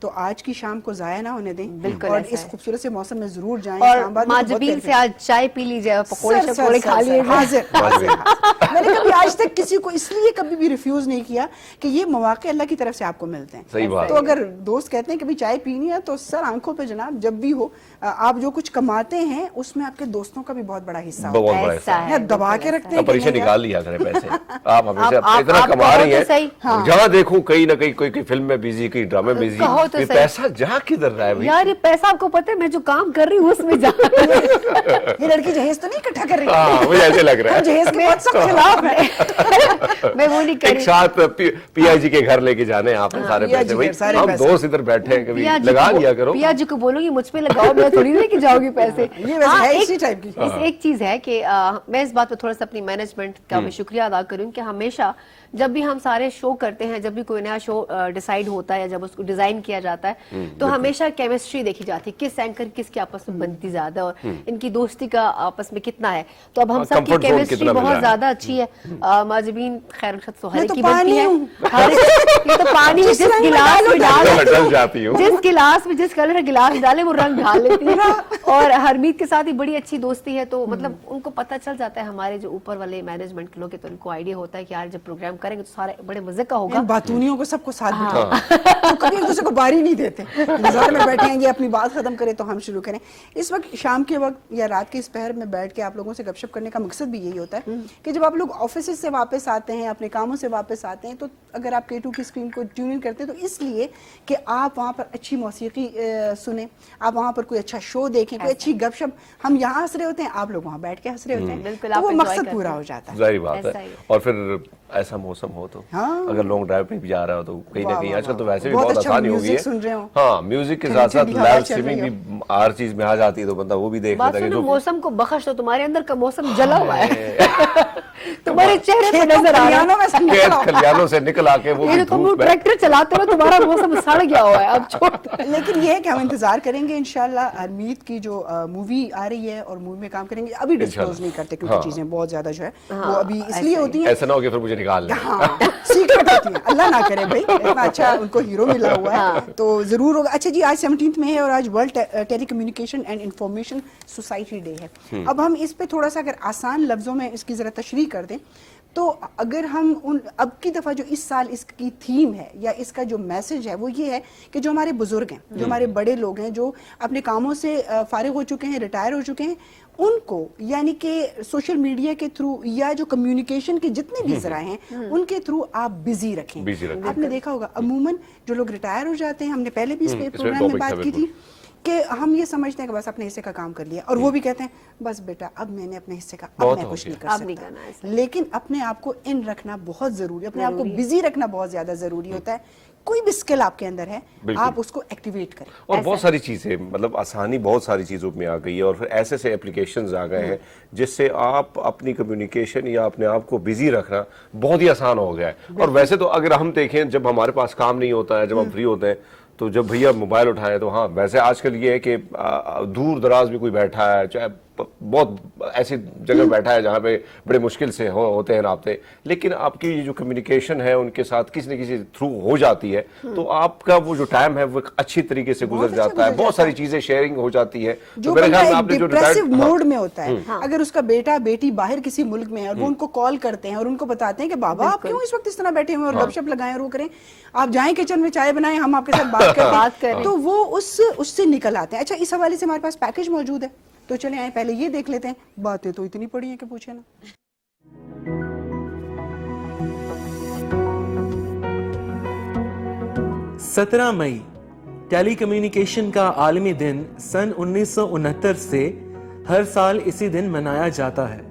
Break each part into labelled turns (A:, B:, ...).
A: تو آج کی شام کو ضائع نہ ہونے دیں,
B: بالکل
A: اور
B: ایسا
A: اس
B: ہے.
A: خوبصورت سے موسم میں ضرور جائیں.
B: اور
A: اسلام آباد میں تو بہت
B: ماجبین سے آج چائے پی لیجیے, پکوڑے
A: سر
B: شکوڑے کھا لیجیے.
A: میں نے کبھی آج تک کسی کو اس لیے کبھی بھی ریفیوز نہیں کیا کہ یہ مواقع اللہ کی طرف سے آپ کو ملتے ہیں.
C: صحیح بات.
A: تو اگر دوست کہتے ہیں کہ بھی چائے پینی ہے تو سر آنکھوں پہ جناب جب بھی ہو, آپ جو کچھ کماتے ہیں اس میں آپ کے دوستوں کا بھی بہت بڑا حصہ ہوتا ہے. دبا کے رکھتے ہیں,
C: پریشان نکال لیا کریں پیسے. آپ ہمیشہ اتنا کما رہی ہیں, جہاں دیکھوں کہیں نہ کہیں کوئی فلم میں بزی, کوئی ڈرامے میں بزی, یہ پیسہ جہاں کدھر رہا ہے
B: یار. یہ پیسہ آپ کو پتہ ہے میں جو کام کر رہی ہوں اس میں جا
A: یہ لڑکی جہیز تو نہیں اکٹھا کر رہی ہے,
C: مجھے ایسے لگ رہا ہے
A: جہیز کے بہت سخت خلاف ہے.
B: میں وہ نہیں کر
C: ایک
B: رہی.
C: ساتھ پی آئی جی کے گھر لے کے جانے آپ نے سارے پیسے, بھائی ہم دوست ادھر بیٹھے ہیں, کبھی لگا لیا کرو.
B: پیا جی کو بولوں گی مجھ پہ لگاؤ, میں تھوڑی لے کے جاؤ گی پیسے.
A: یہ ویسے ہے اسی ٹائپ کی.
B: ایک چیز ہے کہ میں اس بات پہ تھوڑا سا اپنی مینجمنٹ کا بھی شکریہ ادا کروں کہ ہمیشہ جب بھی ہم سارے شو کرتے ہیں, جب بھی کوئی نیا شو ڈیسائیڈ ہوتا ہے, جب اس کو ڈیزائن کیا جاتا ہے, تو ہمیشہ کیمسٹری دیکھی جاتی ہے, کس اینکر کس کے آپس میں بنتی زیادہ اور ان کی دوستی کا آپس میں کتنا ہے. تو اب ہم سب کی کیمسٹری بہت زیادہ اچھی ہے. ماجبین خیر رخصت سہیل کی بنتی ہے, یہ تو پانی جس گلاس میں ڈال
C: جاتی ہوں,
B: جس گلاس میں جس کلر گلاس ڈالے وہ رنگ ڈال لیتی ہے. اور حرمیت کے ساتھ ہی بڑی اچھی دوستی ہے, تو مطلب ان کو پتہ چل جاتا ہے, ہمارے جو اوپر والے مینجمنٹ کے لوگ ہیں تو ان کو آئیڈیا ہوتا ہے کہ یار جب پروگرام کریں گے تو سارے بڑے مزے کا ہوگا.
A: باتونیوں کو سب کو ساتھ بٹھا, تو کبھی ایک دوسرے کو باری نہیں دیتے, انتظار میں بیٹھے ہیں یہ اپنی بات ختم کرے تو ہم شروع کریں. اس وقت شام کے وقت یا رات کے اس پہر میں بیٹھ کے آپ لوگوں سے گپ شپ کرنے کا مقصد بھی یہی ہوتا ہے کہ جب آپ لوگ آفیسز سے واپس آتے ہیں, اپنے کاموں سے واپس آتے ہیں, تو اگر آپ K2 کی اسکرین کو ٹیون ان کرتے ہیں تو اس لیے کہ آپ وہاں پر اچھی موسیقی سنیں, آپ وہاں پر کوئی اچھا شو دیکھیں, کوئی اچھی گپ شپ. ہم یہاں ہنس رہے ہوتے ہیں, آپ لوگ وہاں بیٹھ کے ہنس رہے ہوتے ہیں, تو وہ مقصد پورا ہو جاتا ہے.
C: ظاہر بات ہے. اور پھر ایسا موسم ہو تو اگر لانگ ڈرائیو پہ بھی جا رہا ہو تو کہیں نہ کہیں, آج کل تو ویسے بھی بہت آسانی ہو گئی ہے. ہاں, میوزک کے ساتھ ساتھ لائیو اسٹریمنگ بھی ہر چیز میں آ جاتی ہے, تو بندہ وہ بھی دیکھ لیتا ہے کہ
B: موسم کو بخش تو تمہارے اندر کا موسم جلا ہوا ہے, تمہارے چہرے پہ نظر آ رہا ہے,
C: کھلیانوں سے نکل آ کے وہ
B: تم ٹریکٹر چلاتے ہو, تمہارا موسم سڑ گیا ہوا ہے اب چھوڑ.
A: لیکن یہ ہے کہ ہم انتظار کریں گے انشاءاللہ حرمیت کی جو مووی آ رہی ہے, اور مووی میں کام کریں گے. ابھی ڈسکلوز نہیں کرتے کیونکہ چیزیں بہت زیادہ جو ہے وہ ابھی اس لیے ہوتی ہیں,
C: ایسا نہ ہو کہ پھر مجھے نکال لیں.
A: سیکرٹ ہوتی ہیں, اللہ نہ کرے بھائی, اتنا اچھا ان کو ہیرو ملا ہوا ہے تو ضرور ہوگا. اچھا جی, آج 17 میں ہے اور آج world telecommunication and information society day ہے. اب ہم اس پہ تھوڑا سا اگر آسان لفظوں میں اس کی ذرا تشریح کر دیں تو اگر ہم اب کی دفعہ جو اس سال اس کی تھیم ہے یا اس کا جو میسج ہے وہ یہ ہے کہ جو ہمارے بزرگ ہیں, جو ہمارے بڑے لوگ ہیں, جو اپنے کاموں سے فارغ ہو چکے ہیں, ریٹائر ہو چکے ہیں, ان کو یعنی کہ سوشل میڈیا کے تھرو یا جو کمیونیکیشن کے جتنے بھی ذرائع ہیں ان کے تھرو آپ بزی رکھیں. آپ نے دیکھا ہوگا عموماً جو لوگ ریٹائر ہو جاتے ہیں, ہم نے پہلے بھی اس پروگرام میں بات کی تھی کہ ہم یہ سمجھتے ہیں کہ بس اپنے حصے کا کام کر لیا, اور وہ بھی کہتے ہیں بس بیٹا اب میں نے اپنے حصے کا اب میں کچھ نہیں کر سکتا. لیکن اپنے آپ کو ان رکھنا بہت ضروری ہے, اپنے آپ کو بزی رکھنا بہت زیادہ ضروری ہوتا ہے. کوئی بھی اسکل آپ کے اندر ہے, آپ اس کو ایکٹیویٹ کریں.
C: اور بہت ساری چیزیں, مطلب آسانی بہت ساری چیزوں میں آ گئی ہے, اور پھر ایسے سے اپلیکیشنز آ گئے ہیں جس سے آپ اپنی کمیونیکیشن یا اپنے آپ کو بزی رکھنا بہت ہی آسان ہو گیا ہے. اور ویسے تو اگر ہم دیکھیں, جب ہمارے پاس کام نہیں ہوتا ہے, جب ہم فری ہوتے ہیں, تو جب بھیا موبائل اٹھائیں تو ہاں ویسے آج کل یہ ہے کہ دور دراز بھی کوئی بیٹھا ہے, چاہے بہت ایسی جگہ بیٹھا ہے جہاں پہ بڑے مشکل سے ہوتے ہیں رابطے, لیکن آپ کی جو کمیونیکیشن ہے ان کے ساتھ کسی نہ کسی تھرو ہو جاتی ہے, تو آپ کا وہ جو ٹائم ہے وہ اچھی طریقے سے گزر جاتا ہے, بہت ساری چیزیں شیئرنگ ہو جاتی ہے.
A: جو بندہ ڈپریسو موڈ میں ہوتا ہے, اگر اس کا بیٹا بیٹی باہر کسی ملک میں ہے اور وہ ان کو کال کرتے ہیں اور ان کو بتاتے ہیں کہ بابا آپ کیوں اس وقت اس طرح بیٹھے ہوئے اور گپ شپ لگائیں اور وہ کریں, آپ جائیں کچن میں چائے بنائیں, ہم آپ کے ساتھ بات کریں, تو وہ اس سے نکل آتے ہیں. اچھا, اس حوالے سے ہمارے پاس پیکج موجود ہے, تو چلیں آئیں پہلے یہ دیکھ لیتے ہیں. باتیں تو اتنی پڑی ہیں کہ پوچھے نا.
D: 17 مئی ٹیلی کمیونیکیشن کا عالمی دن سن 1969 سے ہر سال اسی دن منایا جاتا ہے,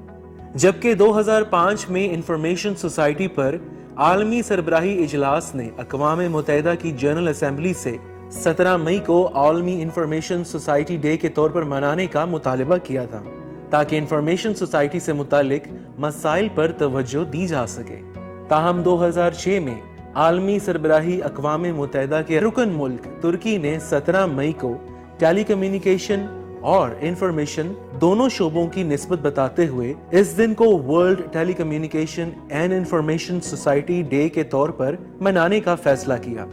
D: جبکہ 2005 میں انفارمیشن سوسائٹی پر عالمی سربراہی اجلاس نے اقوام متحدہ کی جنرل اسمبلی سے 17 مئی کو عالمی انفارمیشن سوسائٹی ڈے کے طور پر منانے کا مطالبہ کیا تھا, تاکہ انفارمیشن سوسائٹی سے متعلق مسائل پر توجہ دی جا سکے. تاہم 2006 میں عالمی سربراہی اقوام متحدہ کے رکن ملک ترکی نے 17 مئی کو ٹیلی کمیونیکیشن اور انفارمیشن دونوں شعبوں کی نسبت بتاتے ہوئے اس دن کو world telecommunication and information society day کے طور پر منانے کا فیصلہ کیا.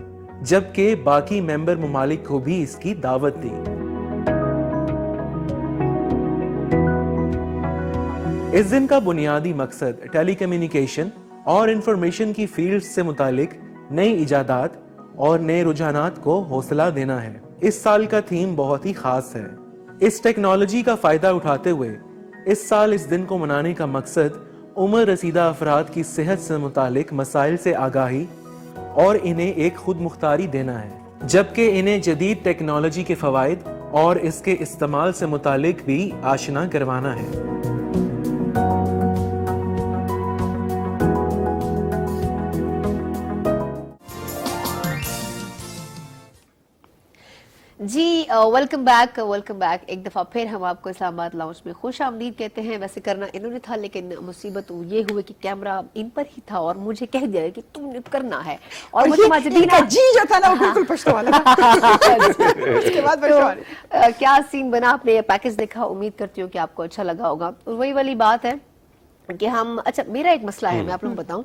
D: جبکہ باقی ممبر ممالک کو بھی اس کی دعوت دی۔ اس دن کا بنیادی مقصد ٹیلی کمیونیکیشن اور انفارمیشن کی فیلڈ سے متعلق نئی ایجادات اور نئے رجحانات کو حوصلہ دینا ہے۔ اس سال کا تھیم بہت ہی خاص ہے۔ اس ٹیکنالوجی کا فائدہ اٹھاتے ہوئے اس سال اس دن کو منانے کا مقصد عمر رسیدہ افراد کی صحت سے متعلق مسائل سے آگاہی اور انہیں ایک خود مختاری دینا ہے، جبکہ انہیں جدید ٹیکنالوجی کے فوائد اور اس کے استعمال سے متعلق بھی آشنا کروانا ہے۔
B: جی ویلکم بیک ایک دفعہ پھر ہم آپ کو اسلام آباد لاؤنج میں خوش آمدید کہتے ہیں۔ ویسے کرنا انہوں نے تھا لیکن مصیبت یہ ہوئی کہ کیمرہ ان پر ہی تھا اور مجھے کہہ دیا کہ تم نے کرنا ہے، اور مجھے
A: ان کا جی جو تھا نا وہ بالکل پشتو والا اس کے بعد
B: کیا سین بنا، آپ نے یہ پیکج دیکھا، امید کرتی ہوں کہ آپ کو اچھا لگا ہوگا۔ وہی والی بات ہے کہ ہم اچھا میرا ایک مسئلہ ہے، میں آپ لوگوں کو بتاؤں،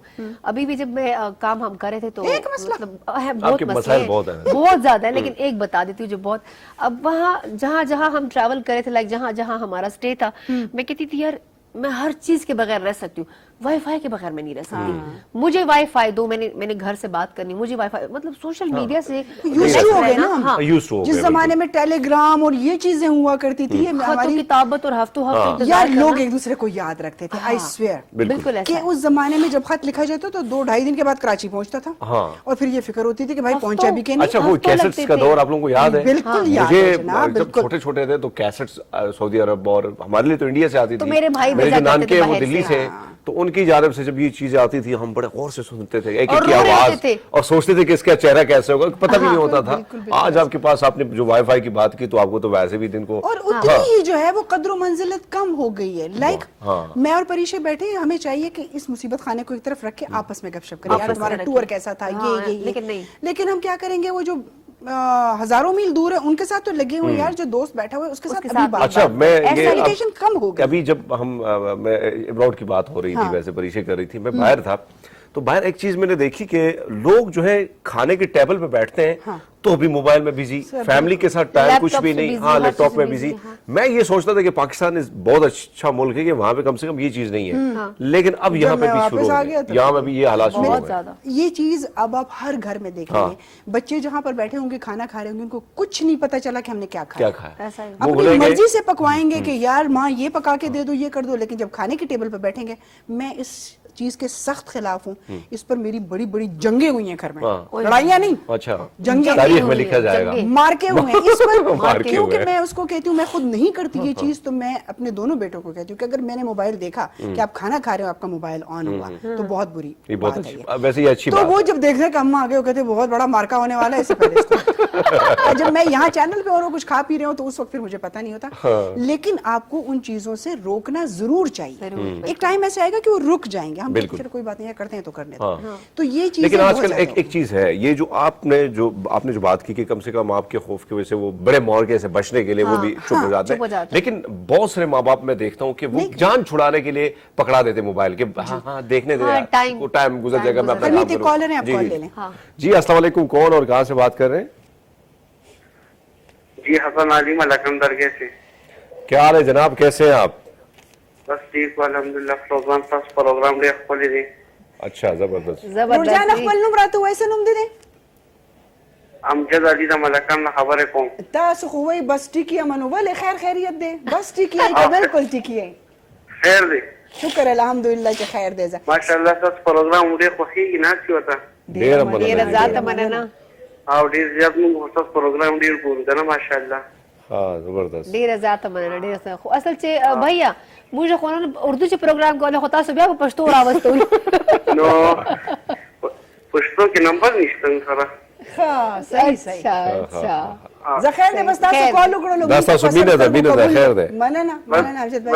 B: ابھی بھی جب میں کام ہم کر رہے تھے تو بہت مسئلے بہت زیادہ ہے، لیکن ایک بتا دیتی ہوں جو بہت، اب وہاں جہاں ہم ٹریول کرے تھے، لائک جہاں ہمارا اسٹے تھا، میں کہتی تھی یار میں ہر چیز کے بغیر رہ سکتی ہوں، وائی فائی کے بغیر میں نہیں رہ سکتی، مجھے وائی فائی دو، میں نے گھر سے بات کرنی، مجھے وائی فائی، مطلب سوشل میڈیا سے
A: ہو گئے نا، جس زمانے میں ٹیلی گرام اور یہ چیزیں ہوا کرتی تھی،
B: ہماری کتابت اور ہفتوں
A: یار لوگ ایک دوسرے کو یاد رکھتے تھے، آئی سویئر
B: بالکل
A: کہ اس زمانے میں جب خط لکھا جاتا تو 2-2.5 دن کے بعد کراچی پہنچتا تھا، اور پھر یہ فکر ہوتی تھی کہ بھائی پہنچا بھی کہ نہیں۔
C: اچھا وہ کیسٹس کا دور آپ لوگوں کو یاد ہے؟
A: بالکل یاد ہے جناب،
C: جب چھوٹے چھوٹے تھے تو کیسٹس سعودی عرب اور ہمارے لیے تو انڈیا سے آتی تھی،
B: میرے بھائی
C: جو نانکے وہ دلی سے، تو ان کی جانب سے جب یہ چیزیں آتی تھی ہم بڑے غور سے سنتے تھے ایک ایک کی آواز، اور سوچتے تھے کہ اس کا چہرہ کیسے ہوگا، پتہ بھی نہیں ہوتا تھا۔ آج آپ کے پاس آپ نے جو وائی فائی کی بات کی تو آپ کو تو ویسے بھی دن کو،
A: اور اتنی ہی جو ہے وہ قدر و منزلت کم ہو گئی ہے، لائک میں اور پریشے بیٹھے، ہمیں چاہیے کہ اس مصیبت خانے کو ایک طرف رکھ کے آپس میں گپ شپ کریں، یار تمہارا ٹور کیسا تھا، یہ لیکن ہم کیا کریں گے، وہ جو ہزاروں میل دور ہے ان کے ساتھ تو لگے ہوئے، یار جو دوست بیٹھا ہوا ہے اس کے ساتھ ابھی بات،
C: اچھا میں
A: ایکسائٹیشن کم ہو گئی۔
C: ابھی جب ہم ابراڈ کی بات ہو رہی تھی، ویسے پریشے کر رہی تھی، میں باہر تھا تو باہر ایک چیز میں نے دیکھی کہ لوگ جو ہے کھانے کے ٹیبل پہ بیٹھتے ہیں تو بھی موبائل میں بزی، فیملی کے ساتھ ٹائم کچھ بھی نہیں، ہاں لیپ ٹاپ میں بزی۔ میں یہ سوچتا تھا کہ پاکستان بہت اچھا ملک ہے کہ وہاں پہ کم سے کم یہ چیز نہیں ہے، لیکن اب یہاں پہ بھی شروع ہو گیا، یہاں پہ بھی یہ حالات شروع ہو گئے۔
A: یہ چیز اب آپ ہر گھر میں دیکھیں گے، بچے جہاں پر بیٹھے ہوں گے کھانا کھا رہے ہوں گے، ان کو کچھ نہیں پتا چلا کہ ہم نے کیا کھایا، اپنی مرضی سے پکوائیں گے کہ یار ماں یہ پکا کے دے دو، یہ کر دو، لیکن جب کھانے کے ٹیبل پہ بیٹھیں گے، میں اس چیز کے سخت خلاف ہوں، اس پر میری بڑی بڑی جنگیں ہوئی ہیں گھر میں، لڑائیاں نہیں،
C: اچھا
A: جنگیں،
C: تاریخ میں لکھا جائے گا،
A: مارکے ہوئے ہیں اس پر، کیونکہ میں اس کو کہتی ہوں، میں خود نہیں کرتی یہ چیز، تو میں اپنے دونوں بیٹوں کو کہتی ہوں کہ اگر میں نے موبائل دیکھا کہ آپ کھانا کھا رہے ہو، آپ کا موبائل آن ہوا تو بہت بری بات ہے،
C: ویسے یہ اچھی
A: تو وہ جب دیکھنے کا اما آگے وہ کہتے بہت بڑا مارکا ہونے والا ہے، اس سے پہلے جب میں یہاں چینل پہ اور کچھ کھا پی رہے ہوں تو اس وقت پھر مجھے پتا نہیں ہوتا، لیکن آپ کو ان چیزوں سے روکنا ضرور چاہیے، ایک ٹائم ایسے آئے گا کہ وہ رک جائیں گے، ہم کوئی بات نہیں کرتے ہیں تو کرنے دو، تو یہ چیز،
C: لیکن آج کل ایک چیز ہے، یہ جو آپ نے جو بات کی کہ کم سے کم آپ کے خوف کی وجہ سے وہ بڑے مورگے سے بچنے کے لیے وہ بھی چپ ہو جاتے ہیں، لیکن بہت سارے ماں باپ میں دیکھتا ہوں کہ وہ جان چھڑانے کے لیے پکڑا دیتے موبائل کے، ہاں دیکھنے دے، ٹائم گزر جائے گا، میں اپنا کام کروں۔ جی السلام علیکم، کون اور کہاں سے بات کر رہے ہیں؟
E: جی حسن علی ملکم درگاہ سے۔
C: کیا حال ہے جناب، کیسے ہیں آپ؟
E: بس ٹھیک الحمدللہ، پروگرام دے خپل دي۔
C: اچھا زبردست،
A: نورجان خپل نوم راته وایسه نوم دي
E: امجد علی د ملکان خبره کوم،
A: تاسو خو وای بس ټیکی امنو ولې خیر خیریت دی، بس ټیکی ای بالکل ټیکی ای،
E: خیر دی،
A: شکر الحمدلله چې خیر دی،
E: ماشاءالله تاسو پروگرام ډیر خوښیږي نه سی وتا،
B: ډیر ذات مننه،
E: او ډیر زیات موږ تاسو پروگرام ډیر ګورو کنه ماشاءالله،
C: ہاں زبردست،
B: ډیر ذات مننه، ډیر خو اصل چې بھیا موږ خو نن اردو چې پروگرام کوله خو تاسو بیا په پښتو راوستو
E: نو پښتو کې نمبر نشته سره،
A: ها صحیح صحیح،
B: اچھا
A: Zakhir de bas tasu call ukro
C: Das tasu mine da khair de.
A: Manana Amjad bhai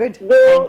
A: Good.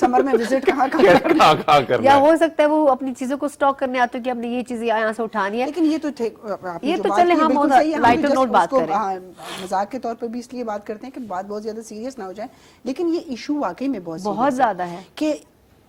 A: سمر میں وزٹ کہاں کرنا ہے.
C: کہاں کرنا
B: یا
C: ہے.
B: ہو سکتا ہے وہ اپنی چیزوں کو سٹاک کرنے آتے ہیں کہ ہم نے یہ چیزیں یہاں سے اٹھانی ہے.
A: لیکن یہ تو تھے آپ نے
B: یہ
A: جو
B: تو
A: بات
B: چلے
A: کی
B: ہم
A: بالکل
B: بہت
A: صحیح ہے, ہم
B: لائٹر
A: just
B: نوٹ
A: اس
B: بات
A: کو
B: کریں.
A: مذاق کے طور پہ بھی اس لیے بات کرتے ہیں کہ بات بہت زیادہ سیریس نہ ہو جائے, لیکن یہ ایشو واقعی میں بہت
B: بہت زیادہ ہے
A: کہ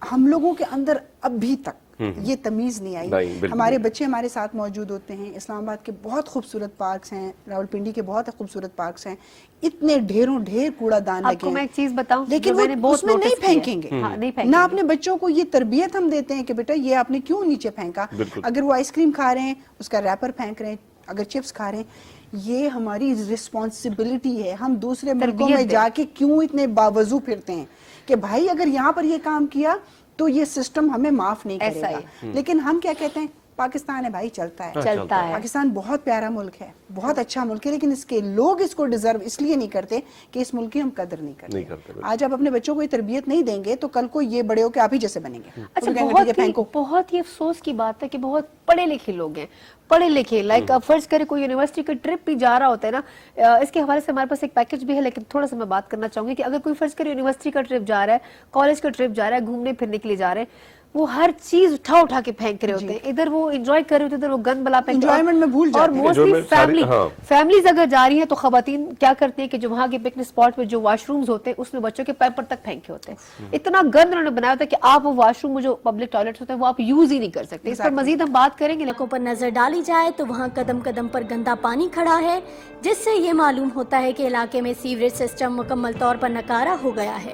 A: ہم لوگوں کے اندر اب بھی تک یہ تمیز نہیں
C: نہیں,
A: آئی.
C: بالکل.
A: ہمارے بچے ہمارے ساتھ موجود ہوتے ہیں, اسلام آباد کے بہت خوبصورت پارکس ہیں, راولپنڈی کے بہت خوبصورت پارکس ہیں, اتنے ڈھیروں ڈھیر کوڑا دان
B: آپ
A: لگے
B: کو میں
A: ہیں,
B: ایک چیز بتاؤں
A: لیکن
B: جو
A: وہ
B: میں نے بہت
A: اس میں نہیں
B: notice کی ہے.
A: پھینکیں گے.
B: ہاں, نہیں پھینکیں
A: نہ
B: گے.
A: اپنے بچوں کو یہ تربیت ہم دیتے ہیں کہ بیٹا یہ آپ نے کیوں نیچے پھینکا.
C: بالکل.
A: اگر وہ آئس کریم کھا رہے ہیں اس کا ریپر پھینک رہے ہیں, اگر چپس کھا رہے ہیں, یہ ہماری رسپانسبلٹی ہے. ہم دوسرے ملکوں میں جا کے کیوں اتنے باوضو پھرتے ہیں کہ بھائی اگر یہاں پر یہ کام کیا تو یہ سسٹم ہمیں معاف نہیں کرے
B: ایسا
A: گا. لیکن ہم کیا کہتے ہیں, پاکستان ہے بھائی, چلتا ہے.
B: چلتا ہے.
A: پاکستان بہت پیارا ملک ہے, بہت اچھا ملک ہے, لیکن اس کے لوگ اس کو ڈیزرو اس لیے نہیں کرتے کہ اس ملک کی ہم قدر نہیں کرتے. آج آپ اپنے بچوں کو یہ تربیت نہیں دیں گے تو کل کو یہ بڑے ہو کے آپ ہی جیسے بنیں گے.
B: اچھا, بہت ہی افسوس کی بات ہے کہ بہت پڑھے لکھے لوگ ہیں, پڑھے لکھے, لائک فرض کرے کوئی یونیورسٹی کا ٹرپ بھی جا رہا ہوتا ہے نا, اس کے حوالے سے ہمارے پاس ایک پیکج بھی ہے, لیکن تھوڑا سا میں بات کرنا چاہوں گی کہ اگر کوئی فرض کرے یونیورسٹی کا ٹرپ جا رہا ہے, کالج کا ٹرپ جا رہا ہے, گھومنے پھرنے کے لیے جا رہے ہیں, وہ ہر چیز اٹھا کے پھینک رہے ہوتے ہیں. ادھر وہ انجوائے کر رہے ہوتے ہیں, ادھر وہ گند بلا پھینک رہے
A: انجوائمنٹ میں بھول
B: اور
A: جاتے ہیں.
B: موسٹلی فیملیز اگر جا رہی ہیں تو خواتین کیا کرتی ہیں کہ جو وہاں کے پکنک اسپاٹ پہ جو واش رومز ہوتے ہیں اس میں بچوں کے پیمپر تک پھینکے ہوتے ہیں. اتنا گند انہوں نے بنایا ہوتا ہے کہ آپ وہ واش روم جو پبلک ٹوائلٹس ہوتے ہیں وہ آپ یوز ہی نہیں کر سکتے. اس پر مزید ہم بات کریں گے.
F: علاقوں پر نظر ڈالی جائے تو وہاں قدم قدم پر گندا پانی کھڑا ہے, جس سے یہ معلوم ہوتا ہے کہ علاقے میں سیوریج سسٹم مکمل طور پر ناکارہ ہو گیا ہے.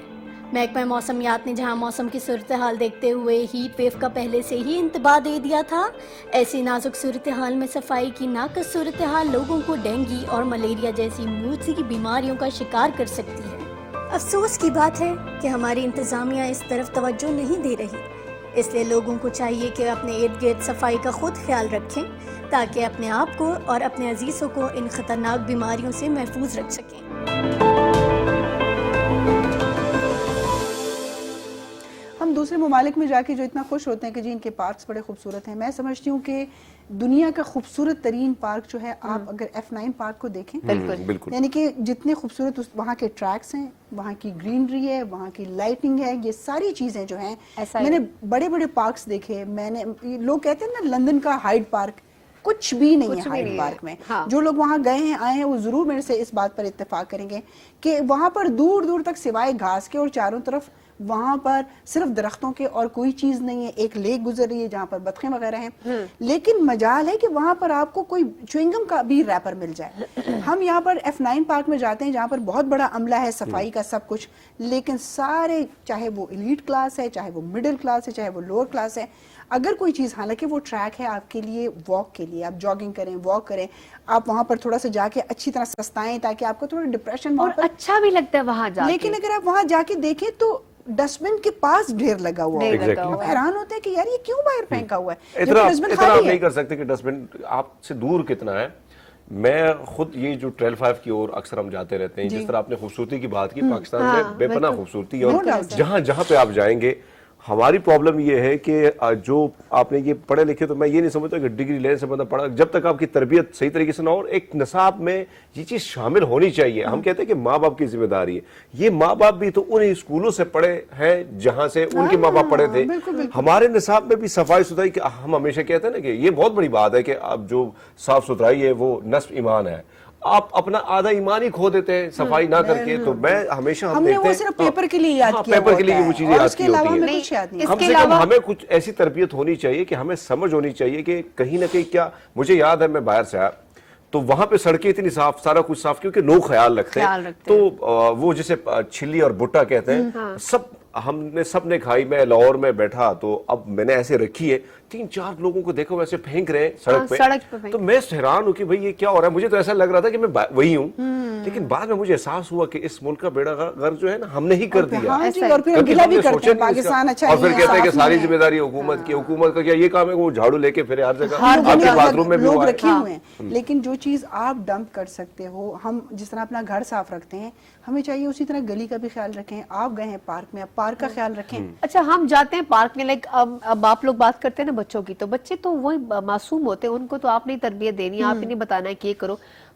F: محکمہ موسمیات نے جہاں موسم کی صورتحال دیکھتے ہوئے ہیٹ ویو کا پہلے سے ہی انتباہ دے دیا تھا, ایسی نازک صورتحال میں صفائی کی ناقص صورتحال لوگوں کو ڈینگی اور ملیریا جیسی موذی بیماریوں کا شکار کر سکتی ہے. افسوس کی بات ہے کہ ہماری انتظامیہ اس طرف توجہ نہیں دے رہی, اس لیے لوگوں کو چاہیے کہ اپنے ارد گرد صفائی کا خود خیال رکھیں تاکہ اپنے آپ کو اور اپنے عزیزوں کو ان خطرناک بیماریوں سے محفوظ رکھ سکیں.
A: ہم دوسرے ممالک میں جا کے جو اتنا خوش ہوتے ہیں کہ جی ان کے پارکس بڑے خوبصورت ہیں, میں سمجھتی ہوں کہ دنیا کا خوبصورت ترین پارک جو ہے, آپ اگر F9 پارک کو دیکھیں,
C: بالکل,
A: یعنی کہ جتنے خوبصورت وہاں کے ٹریکس ہیں, وہاں کی گرینری ہے, وہاں کی لائٹنگ ہے, یہ ساری چیزیں جو ہیں, میں نے بڑے بڑے پارکس دیکھے. میں نے, لوگ کہتے ہیں نا لندن کا ہائیڈ پارک, کچھ بھی نہیں ہے ہائیڈ پارک میں. جو لوگ وہاں گئے ہیں, آئے ہیں, وہ ضرور میرے سے اس بات پر اتفاق کریں گے کہ وہاں پر دور دور تک سوائے گھاس کے اور چاروں طرف وہاں پر صرف درختوں کے اور کوئی چیز نہیں ہے. ایک لیک گزر رہی ہے جہاں پر بطخیں وغیرہ ہیں, لیکن مجال ہے کہ وہاں پر آپ کو کوئی چوئنگم کا بھی ریپر مل جائے. ہم یہاں پر F9 پارک میں جاتے ہیں جہاں پر بہت بڑا عملہ ہے, صفائی کا سب کچھ, لیکن سارے, چاہے وہ ایلیٹ کلاس ہے, چاہے وہ مڈل کلاس ہے, چاہے وہ لوور کلاس ہے, اگر کوئی چیز, حالانکہ وہ ٹریک ہے آپ کے لیے واک کے لیے, آپ جاگنگ کریں, واک کریں, آپ وہاں پر تھوڑا سا جا کے اچھی طرح سستائیں تاکہ آپ کو تھوڑا ڈپریشن,
B: اور اچھا بھی لگتا ہے وہاں جا کے.
A: لیکن اگر آپ وہاں جا کے دیکھیں تو ڈسٹ بن کے پاس ڈھیر لگا ہوا ہے. حیران ہوتے ہیں کہ یار یہ کیوں باہر پھینکا ہوا ہے.
C: اتنا آپ نہیں کر سکتے کہ ڈسٹ بن آپ سے دور کتنا ہے. میں خود یہ جو ٹریل 5 کی اور اکثر ہم جاتے رہتے ہیں, جس طرح آپ نے خوبصورتی کی بات کی, پاکستان میں بے پناہ خوبصورتی, اور جہاں جہاں پہ آپ جائیں گے, ہماری پرابلم یہ ہے کہ جو آپ نے یہ پڑھے لکھے, تو میں یہ نہیں سمجھتا کہ ڈگری لینے سے بندہ پڑھا, جب تک آپ کی تربیت صحیح طریقے سے نہ ہو, اور ایک نصاب میں یہ چیز شامل ہونی چاہیے. ہم کہتے ہیں کہ ماں باپ کی ذمہ داری ہے, یہ ماں باپ بھی تو انہیں اسکولوں سے پڑھے ہیں جہاں سے ان کے ماں باپ پڑھے تھے. ہمارے نصاب میں بھی صفائی ستھرائی, ہم ہمیشہ کہتے ہیں نا کہ یہ بہت بڑی بات ہے کہ اب جو صاف ستھرائی ہے وہ نصف ایمان ہے, آپ اپنا آدھا ایمان ہی کھو دیتے ہیں صفائی نہ کر کے. تو میں ہمیشہ ہم دیکھتے ہیں
A: صرف پیپر کے لیے یاد کیا
C: پیپر کے لیے وہ چیزیں یاد کی ہوتی ہیں. کم سے کم ہمیں کچھ ایسی تربیت ہونی چاہیے کہ ہمیں سمجھ ہونی چاہیے کہ کہیں نہ کہیں کیا. مجھے یاد ہے میں باہر سے آیا تو وہاں پہ سڑکیں اتنی صاف, سارا کچھ صاف, کیونکہ لوگ خیال رکھتے ہیں. تو وہ جسے چھلی اور بھٹا کہتے ہیں, ہم نے سب نے کھائی. میں لاہور میں بیٹھا تو اب میں نے ایسے رکھی ہے, 3-4 لوگوں کو دیکھو ویسے پھینک رہے ہیں سڑک پہ, تو میں حیران ہوں کہ بھئی یہ کیا ہو رہا ہے. مجھے تو ایسا لگ رہا تھا کہ میں وہی ہوں, لیکن بعد میں مجھے احساس ہوا کہ اس ملک کا بیڑا غرق جو ہے نا ہم نے ہی کر دیا.
A: اور پھر گلہ بھی کرتے ہیں پاکستان اچھا
C: اور پھر کہتے ہیں کہ ساری ذمہ داری حکومت کی. حکومت کا کیا یہ کام ہے کہ وہ جھاڑو لے کے پھر ہر جگہ آپ کے باتھ روم میں بھی
A: لوگ رکھے ہوئے ہیں. لیکن جو چیز آپ ڈمپ کر سکتے ہو, ہم جس طرح اپنا گھر صاف رکھتے ہیں, ہمیں چاہیے اسی طرح گلی کا بھی خیال رکھیں. آپ گئے ہیں پارک میں, آپ پارک کا خیال رکھیں.
B: اچھا, ہم جاتے ہیں پارک میں, لائک اب آپ لوگ بات کرتے ہیں نا بچوں کی, تو بچے تو وہی معصوم ہوتے ہیں, ان کو تو آپ نے تربیت دینی ہے, آپ نے بتانا ہے کہ یہ کرو.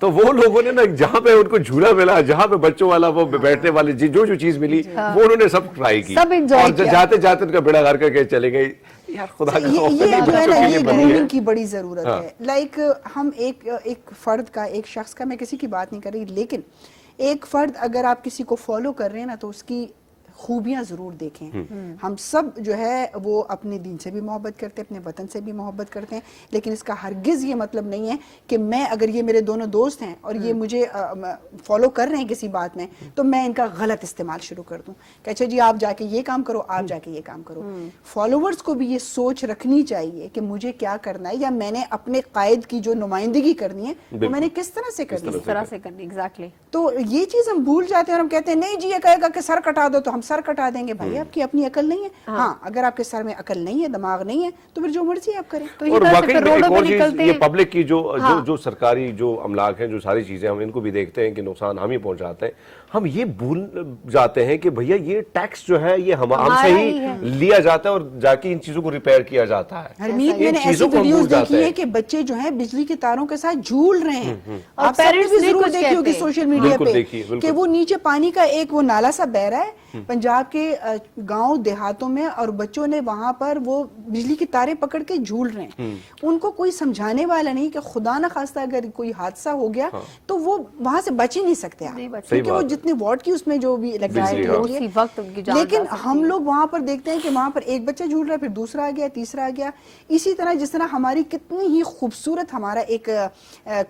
C: تو وہ لوگوں نے نا جہاں پہ ان کو جھولا ملا, جہاں پہ بچوں والا وہ بیٹھنے والے جو چیز ملی وہ انہوں نے سب ٹرائی کی,
B: سب enjoy
C: اور
B: کیا.
C: جاتے جاتے ان کا بیڑا غرق کر کے چلے گئے. یار خدا کا خوف
A: یہ جو ہے نا یہ
C: بنی ہے.
A: گرومنگ کی بڑی ضرورت ہے. لائک ہم ایک فرد کا, ایک شخص کا, میں کسی کی بات نہیں کر رہی, لیکن ایک فرد اگر آپ کسی کو فالو کر رہے ہیں نا تو اس کی خوبیاں ضرور دیکھیں. ہم سب جو ہے وہ اپنے دین سے بھی محبت کرتے ہیں, اپنے وطن سے بھی محبت کرتے ہیں, لیکن اس کا ہرگز یہ مطلب نہیں ہے کہ میں, اگر یہ میرے دونوں دوست ہیں اور یہ مجھے فالو کر رہے ہیں کسی بات میں, تو میں ان کا غلط استعمال شروع کر دوں کہ اچھا جی آپ جا کے یہ کام کرو, آپ جا کے یہ کام کرو. فالوورز کو بھی یہ سوچ رکھنی چاہیے کہ مجھے کیا کرنا ہے, یا میں نے اپنے قائد کی جو نمائندگی کرنی ہے وہ میں نے کس طرح سے کرنی ہے.
B: اس طرح سے کرنی, ایگزیکٹلی.
A: تو یہ چیز ہم بھول جاتے ہیں اور ہم کہتے ہیں نہیں جی یہ کہے گا کہ سر کٹا دو تو ہم سر کٹا دیں گے. بھائی آپ کی اپنی عقل نہیں ہے. ہاں اگر آپ کے سر میں عقل نہیں ہے, دماغ نہیں ہے, تو پھر جو مرضی آپ کریں. تو
C: اور واقعی ایک اور چیز, یہ پبلک کی جو سرکاری جو املاک ہیں, جو ساری چیزیں ہم ان کو بھی دیکھتے ہیں کہ نقصان ہم ہی پہنچاتے ہیں. ہم یہ بھول جاتے ہیں کہ بھیا یہ ٹیکس جو ہے یہ ہم سے ہی لیا جاتا ہے اور جا کے ان چیزوں کو ریپیئر کیا جاتا ہے.
A: ہرمیت میں نے ایسی ویڈیوز دیکھی ہے کہ بچے جو ہیں بجلی کے تاروں کے ساتھ جھول رہے ہیں. آپ پیرنٹس بھی ضرور دیکھی ہوگی سوشل میڈیا پہ کہ وہ نیچے پانی کا ایک وہ نالا سا بہ رہا ہے پنجاب کے گاؤں دیہاتوں میں, اور بچوں نے وہاں پر وہ بجلی کی تاریں پکڑ کے جھول رہے ہیں. ان کو کوئی سمجھانے والا نہیں کہ خدا نہ خواستہ اگر کوئی حادثہ ہو گیا تو وہ وہاں سے بچ ہی نہیں سکتے آپ, کیونکہ وہ جتنے واٹ کی اس میں جو بھی الیکٹریسٹی ہوتی ہے. لیکن ہم لوگ وہاں پر دیکھتے ہیں کہ وہاں پر ایک بچہ جھول رہا ہے, پھر دوسرا آ گیا, تیسرا آ گیا. اسی طرح جس طرح ہماری کتنی ہی خوبصورت ہمارا ایک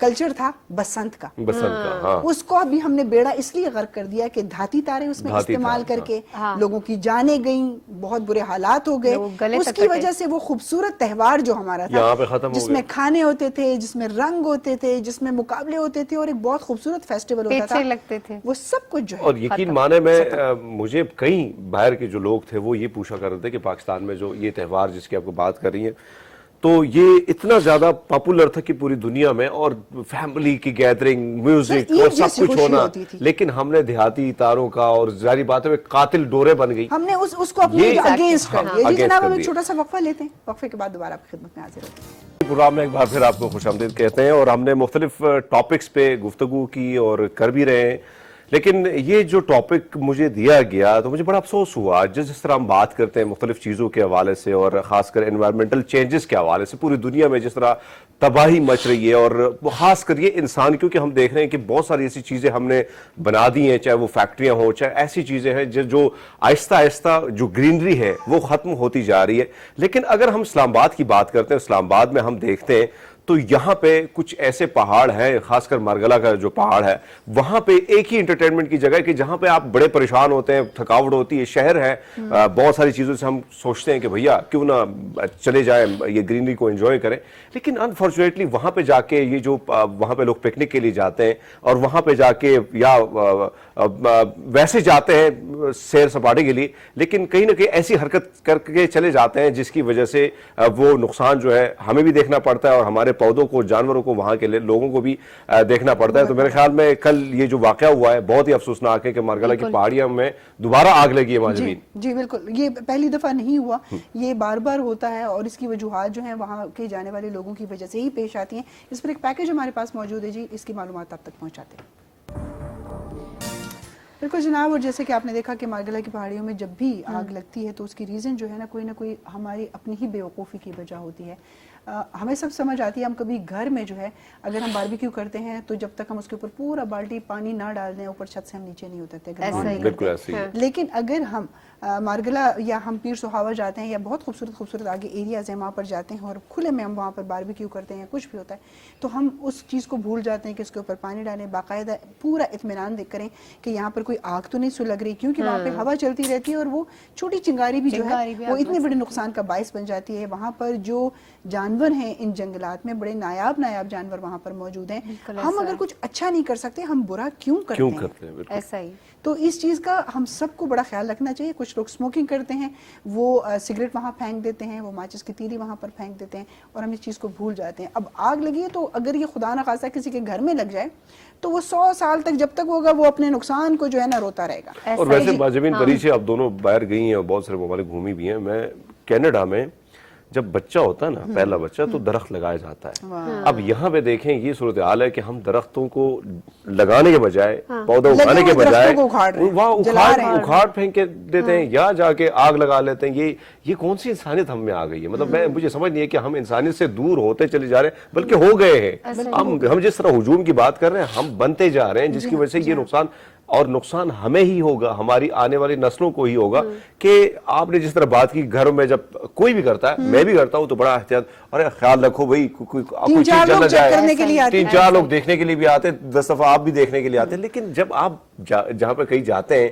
A: کلچر تھا بسنت کا, اس کو ابھی ہم نے بیڑا اس لیے غرق کر دیا کہ دھاتی تارے اس میں استعمال کر کے لوگوں کی جانیں گئیں, بہت برے حالات ہو گئے. اس کی وجہ سے وہ خوبصورت تہوار جو ہمارا تھا, جس میں کھانے ہوتے تھے, جس میں رنگ ہوتے تھے, جس میں مقابلے ہوتے تھے, اور ایک بہت خوبصورت فیسٹیول ہوتا تھا,
B: لگتے تھے,
A: وہ سب کچھ جو ہے.
C: اور یقین مانے میں مجھے کئی باہر کے جو لوگ تھے وہ یہ پوچھا کر رہے تھے کہ پاکستان میں جو یہ تہوار جس کی آپ کو بات کر رہی ہیں تو یہ اتنا زیادہ پاپولر تھا کہ پوری دنیا میں, اور فیملی کی گیدرنگ, میوزک اور سب کچھ ہونا, لیکن ہم نے دیہاتی تاروں کا, اور ظاہری بات ہے قاتل ڈورے بن گئی,
A: ہم نے اس کو اپنے اگینسٹ کر دیا. جی جناب ہم ایک چھوٹا سا وقفہ لیتے ہیں, وقفے کے بعد دوبارہ آپ کی خدمت میں حاضر ہوتے ہیں.
C: پروگرام میں ایک بار پھر آپ کو خوش آمدید کہتے ہیں, اور ہم نے مختلف ٹاپکس پہ گفتگو کی اور کر بھی رہے ہیں, لیکن یہ جو ٹاپک مجھے دیا گیا تو مجھے بڑا افسوس ہوا. جس طرح ہم بات کرتے ہیں مختلف چیزوں کے حوالے سے, اور خاص کر انوائرمنٹل چینجز کے حوالے سے, پوری دنیا میں جس طرح تباہی مچ رہی ہے, اور خاص کر یہ انسان, کیونکہ ہم دیکھ رہے ہیں کہ بہت ساری ایسی چیزیں ہم نے بنا دی ہیں, چاہے وہ فیکٹریاں ہوں, چاہے ایسی چیزیں ہیں جو آہستہ آہستہ جو گرینری ہے وہ ختم ہوتی جا رہی ہے. لیکن اگر ہم اسلام آباد کی بات کرتے ہیں, اسلام آباد میں ہم دیکھتے ہیں تو یہاں پہ کچھ ایسے پہاڑ ہیں, خاص کر مارگلہ کا جو پہاڑ ہے, وہاں پہ ایک ہی انٹرٹینمنٹ کی جگہ ہے کہ جہاں پہ آپ بڑے پریشان ہوتے ہیں, تھکاوٹ ہوتی ہے, شہر ہے, بہت ساری چیزوں سے ہم سوچتے ہیں کہ بھیا کیوں نہ چلے جائیں, یہ گرینری کو انجوائے کریں, لیکن انفارچونیٹلی وہاں پہ جا کے یہ جو وہاں پہ لوگ پکنک کے لیے جاتے ہیں, اور وہاں پہ جا کے یا ویسے جاتے ہیں سیر سپاٹے کے لیے, لیکن کہیں نہ کہیں ایسی حرکت کر کے چلے جاتے ہیں جس کی وجہ سے وہ نقصان جو ہے ہمیں بھی دیکھنا پڑتا ہے, اور ہمارے پودوں کو, جانوروں کو, وہاں کے لوگوں کو بھی دیکھنا پڑتا ہے. تو میرے خیال میں کل یہ جو واقعہ ہوا ہے بہت ہی افسوسناک ہے کہ مارگلہ کی پہاڑیوں میں دوبارہ آگ لگی ہے ماجبین.
A: جی بالکل, یہ پہلی دفعہ نہیں ہوا, یہ بار بار ہوتا ہے, اور اس کی وجوہات جو ہیں وہاں کے جانے والے لوگوں کی وجہ سے ہی پیش آتی ہیں. اس پر ایک پیکج ہمارے پاس موجود ہے, جی اس کی معلومات آپ تک پہنچاتے ہیں. بالکل جناب, اور جیسے کہ آپ نے دیکھا کہ مارگلہ کی پہاڑیوں میں جب بھی آگ لگتی ہے تو اس کی ریزن جو ہے نا کوئی ہماری اپنی ہی بے وقوفی کی وجہ ہوتی ہے. ہمیں سب سمجھ آتی ہے, ہم کبھی گھر میں جو ہے اگر ہم باربیکیو کرتے ہیں تو جب تک ہم اس کے اوپر پورا بالٹی پانی نہ ڈال دیں, اوپر چھت سے ہم نیچے نہیں اترتے. لیکن اگر ہم مارگلہ یا ہم پیر سہاوا جاتے ہیں, یا بہت خوبصورت آگے ایریاز ہیں وہاں پر جاتے ہیں, اور کھلے میں ہم وہاں پر باربیکیو کرتے ہیں, کچھ بھی ہوتا ہے, تو ہم اس چیز کو بھول جاتے ہیں کہ اس کے اوپر پانی ڈالیں, باقاعدہ پورا اطمینان کریں کہ یہاں پر کوئی آگ تو نہیں سلگ رہی, کیونکہ وہاں پہ ہوا چلتی رہتی ہے, اور وہ چھوٹی چنگاری بھی جو ہے وہ اتنے بڑے نقصان کا باعث بن جاتی ہے. وہاں پر جو جانور ہیں ان جنگلات میں, بڑے نایاب جانور وہاں پر موجود ہیں. ہم اگر کچھ اچھا نہیں کر سکتے, ہم برا کیوں کرتے ہیں؟
B: ایسا ہی.
A: تو اس چیز کا ہم سب کو بڑا خیال رکھنا چاہیے. کچھ لوگ اسموکنگ کرتے ہیں, وہ سگریٹ وہاں پھینک دیتے ہیں, وہ ماچس کی تیلی وہاں پر پھینک دیتے ہیں, اور ہم اس چیز کو بھول جاتے ہیں. اب آگ لگی ہے تو اگر یہ خدا نہ خواستہ کسی کے گھر میں لگ جائے تو وہ 100 سال تک جب تک ہوگا وہ اپنے نقصان کو جو ہے نا روتا رہے گا.
C: اور ویسے ماجبین پری سے اب دونوں باہر گئی ہیں اور بہت سارے ممالک گھومی بھی ہیں. میں کینیڈا میں جب بچہ ہوتا ہے نا پہلا بچہ تو درخت لگایا جاتا ہے. اب یہاں پہ دیکھیں یہ صورتحال ہے کہ ہم درختوں کو لگانے کے بجائے پودا اگانے کے بجائے وہاں اکھاڑ پھینک کے دیتے ہیں یا جا کے آگ لگا لیتے ہیں. یہ کون سی انسانیت ہم میں آ گئی ہے؟ مطلب مجھے سمجھ نہیں ہے کہ ہم انسانیت سے دور ہوتے چلے جا رہے ہیں بلکہ ہو گئے ہیں. ہم جس طرح ہجوم کی بات کر رہے ہیں ہم بنتے جا رہے ہیں جس کی وجہ سے یہ نقصان اور نقصان ہمیں ہی ہوگا, ہماری آنے والی نسلوں کو ہی ہوگا. کہ آپ نے جس طرح بات کی گھروں میں جب کوئی بھی کرتا ہے, میں بھی کرتا ہوں تو بڑا احتیاط, ارے خیال رکھو بھائی کوئی چیز جل نہ جائے. 3-4 لوگ دیکھنے کے لیے بھی آتے ہیں, 10 دفعہ آپ بھی دیکھنے کے لیے آتے ہیں. لیکن جب آپ جہاں پہ کہیں جاتے ہیں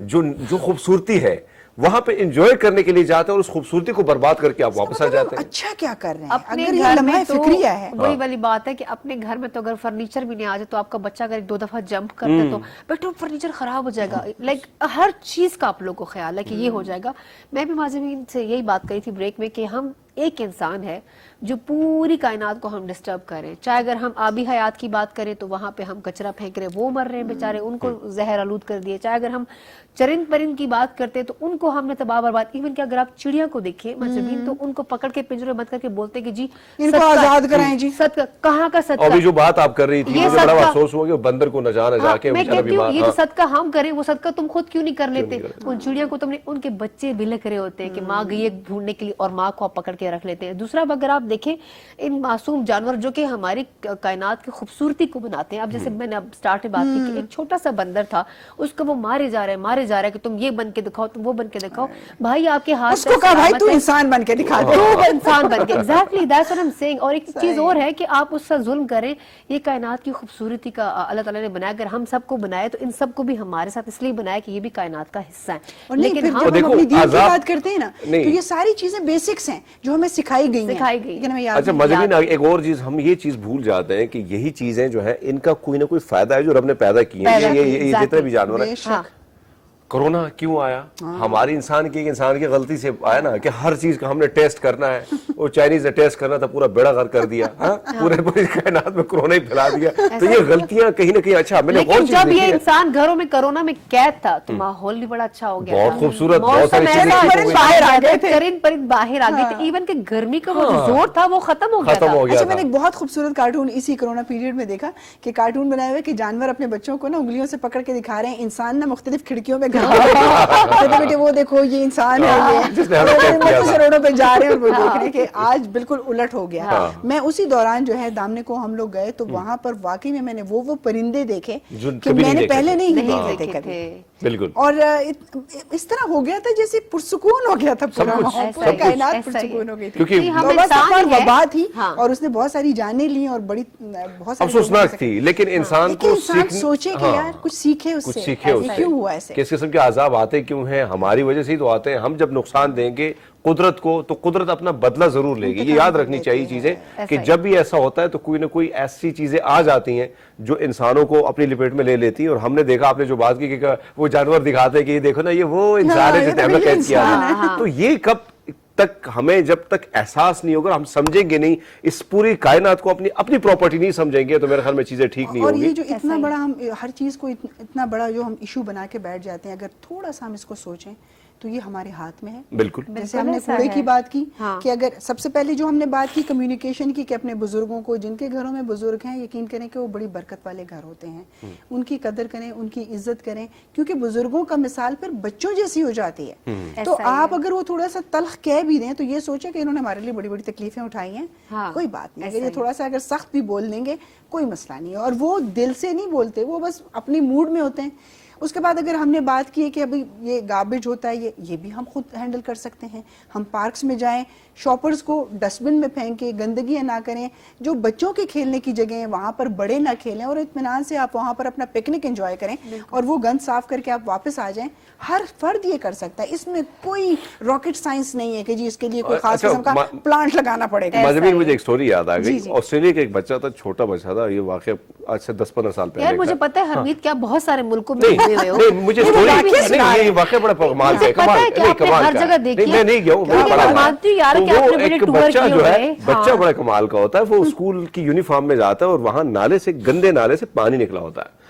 C: جو خوبصورتی ہے وہاں پہ انجوائے کرنے کے لیے جاتے ہیں اور اس خوبصورتی کو برباد کر کے آپ واپس آ جاتے ہیں.
A: اچھا کیا کر رہے ہیں
B: اپنے
A: اگر یہ
B: گھر
A: لمحہ
B: میں تو
A: فکریہ ہے.
B: وہی والی بات ہے کہ اپنے گھر میں تو اگر فرنیچر بھی نہیں آ جائے تو آپ کا بچہ اگر 2 دفعہ جمپ کرتا ہے تو بیٹو فرنیچر خراب ہو جائے گا. لائک ہر چیز کا آپ لوگ کو خیال ہے کہ یہ ہو جائے گا. میں بھی معذمین سے یہی بات کری تھی بریک میں کہ ہم ایک انسان ہے جو پوری کائنات کو ہم ڈسٹرب کر رہے ہیں. چاہے اگر ہم آبی حیات کی بات کریں تو وہاں پہ ہم کچرا پھینک رہے ہیں, وہ مر رہے ہیں بیچارے, ان کو زہر آلود کر دیے. چاہے اگر ہم چرند پرند کی بات کرتے ہیں تو ان کو ہم نے تباہ برباد. ایون کہ اگر آپ چڑیا کو دیکھیں مجبین تو ان کو پکڑ کے پنجرے بند کر کے بولتے کہ جی
A: ان کو آزاد کرائیں. جی
B: صدقہ, کہاں کا صدقہ؟
C: ابھی جو بات آپ کر رہی تھی مجھے بڑا افسوس ہوا کہ بندر کو نہ جا کے
B: میں کہتی ہوں یہ جو صدقہ ہم کریں وہ صدقہ تم خود کیوں نہیں کر لیتے؟ ان چڑیا کو تم نے, ان کے بچے بلک رہے ہوتے ہیں کہ ماں گئی ہے ڈھونڈنے کے لیے اور ماں کو آپ پکڑ کے رکھ لیتے ہیں. دوسرا اگر آپ دیکھیں ان معصوم جانور جو کہ ہماری کائنات کی خوبصورتی کو بناتے ہیں. اب جیسے میں نے اب سٹارٹ میں بات کی کہ ایک چھوٹا سا بندر تھا, اس کو وہ مارے جا رہا ہے کہ تم یہ بن کے دکھاؤ, تم وہ بن کے دکھاؤ. بھائی آپ کے ہاتھ
A: اس کو کہا بھائی تو انسان بن کے دکھا دے,
B: تو انسان بن کے. Exactly that's what I am seeing. اور ایک چیز اور ہے کہ آپ اس سے ظلم کریں. یہ کائنات کی خوبصورتی کا اللہ تعالیٰ نے بنایا, اگر ہم سب کو بنایا تو ان سب کو بھی ہمارے ساتھ اس لیے بنایا کہ یہ بھی کائنات کا حصہ ہے.
A: لیکن جب ہم اپنی دین کی بات کرتے ہیں نا تو یہ ساری چیزیں بیسکس ہیں جو ہمیں سکھائی گئی ہیں.
C: اچھا مجبین ایک اور چیز ہم یہ چیز بھول جاتے ہیں کہ یہی چیزیں جو ہیں ان کا کوئی نہ کوئی فائدہ ہے جو رب نے پیدا کی ہیں. یہ جتنے بھی جانور ہیں. کرونا کیوں آیا؟ ہماری انسان کی غلطی سے آیا نا کہ ہر چیز کا ہم نے ٹیسٹ کرنا ہے. وہ چائنیز نے ٹیسٹ کرنا تھا, پورا بیڑا غرق کر دیا, پوری کائنات میں کرونا ہی پھیلا دیا. تو یہ غلطیاں کہیں نہ کہیں. اچھا میں نے
B: لیکن جب یہ انسان گھروں میں کرونا میں قید تھا تو ماحول بھی بڑا اچھا ہو گیا,
C: بہت خوبصورت, بہت ساری
B: چیزیں باہر آ گئے تھے, چرند پرند باہر آ گئے تھے. ایون کہ گرمی کا وہ جو زور تھا وہ ختم ہو گیا تھا.
A: اچھا میں نے ایک بہت خوبصورت کارٹون اسی کرونا پیریڈ میں دیکھا کہ کارٹون بنایا ہوا کہ جانور اپنے بچوں کو نا انگلیوں سے پکڑ کے دکھا رہے ہیں, انسان نا مختلف کھڑکیوں میں بیٹے وہ دیکھو یہ انسان ہے, روڈوں پہ جا رہے ہیں اور وہ دیکھ رہے ہیں کہ آج بالکل الٹ ہو گیا. میں اسی دوران جو ہے دامنے کو ہم لوگ گئے تو وہاں پر واقعی میں نے وہ پرندے دیکھے کہ میں نے پہلے نہیں دیکھے کبھی.
C: بالکل.
A: اور اس طرح ہو گیا تھا جیسے پرسکون ہو گیا تھا پورا ماحول, کائنات پرسکون ہو گئی تھی. کیونکہ وبا تھی اور اس نے بہت ساری جانیں لی اور بڑی بہت ساری
C: افسوسناک تھی. لیکن انسان کو
A: سوچے کہ یار کچھ سیکھے اس سے, کیوں ہوا ایسے,
C: کس قسم کے عذاب آتے کیوں ہیں, ہماری وجہ سے ہی تو آتے ہیں. ہم جب نقصان دیں گے قدرت کو تو قدرت اپنا بدلہ ضرور لے گی. یہ یاد رکھنی چاہیے چیزیں کہ جب بھی ایسا ہوتا ہے تو کوئی نہ کوئی ایسی چیزیں آ جاتی ہیں جو انسانوں کو اپنی لپیٹ میں لے لیتی ہیں. اور ہم نے دیکھا, آپ نے جو بات کی کہ وہ جانور دکھاتے ہیں کہ یہ دیکھو نا یہ وہ انسان ہے جس نے ہمیں قید کیا ہے. تو یہ کب تک ہمیں جب تک احساس نہیں ہوگا, ہم سمجھیں گے نہیں, اس پوری کائنات کو اپنی پراپرٹی نہیں سمجھیں گے تو میرے خیال میں چیزیں ٹھیک نہیں
A: اور
C: ہوگی.
A: یہ جو اتنا بڑا ہم ہر چیز کو اتنا بڑا جو ہم ایشو بنا کے بیٹھ جاتے ہیں, اگر تھوڑا سا ہم اس کو سوچیں تو یہ ہمارے ہاتھ میں ہے.
C: بالکل.
A: جیسے ہم نے کوڑے کی بات کی کہ اگر سب سے پہلے جو ہم نے بات کی کمیونیکیشن کی کہ اپنے بزرگوں کو, جن کے گھروں میں بزرگ ہیں, یقین کریں کہ وہ بڑی برکت والے گھر ہوتے ہیں, ان کی قدر کریں, ان کی عزت کریں, کیونکہ بزرگوں کا مثال پھر بچوں جیسی ہو جاتی ہے. تو آپ اگر وہ تھوڑا سا تلخ کہہ بھی دیں تو یہ سوچیں کہ انہوں نے ہمارے لیے بڑی بڑی تکلیفیں اٹھائی ہیں, کوئی بات نہیں. اگر یہ تھوڑا سا اگر سخت بھی بول دیں گے کوئی مسئلہ نہیں ہے. اور وہ دل سے نہیں بولتے, وہ بس اپنی موڈ میں ہوتے ہیں. اس کے بعد اگر ہم نے بات کی ہے کہ ابھی یہ گاربیج ہوتا ہے, یہ بھی ہم خود ہینڈل کر سکتے ہیں. ہم پارکس میں جائیں, شاپرز کو ڈسٹ بن میں پھینکیں, گندگیاں نہ کریں. جو بچوں کے کھیلنے کی جگہ ہیں وہاں پر بڑے نہ کھیلیں, اور اطمینان سے آپ وہاں پر اپنا پکنک انجوائے کریں اور وہ گند صاف کر کے آپ واپس آ جائیں. ہر فرد یہ کر سکتا ہے, اس میں کوئی راکٹ سائنس نہیں ہے کہ جی اس کے لیے کوئی خاص قسم کا پلانٹ لگانا پڑے گا.
C: مجھے ایک سٹوری یاد آ گئی. آسٹریلیا کا ایک بچہ تھا, چھوٹا بچہ تھا, یہ واقعہ آج سے 10-15 سال پہلے.
B: یار مجھے پتا ہے حمید کیا بہت سارے ملکوں میں ہوئے ہوئے ہو.
C: نہیں مجھے سٹوری یہ واقعہ بڑا کمال ہے.
B: ہر جگہ دیکھیے,
C: میں نہیں گیا ہوں. ایک بچہ جو ہے, بچہ بڑا کمال کا ہوتا ہے. وہ اسکول کی یونیفارم میں جاتا ہے اور وہاں نالے سے, گندے نالے سے پانی نکلا ہوتا ہے.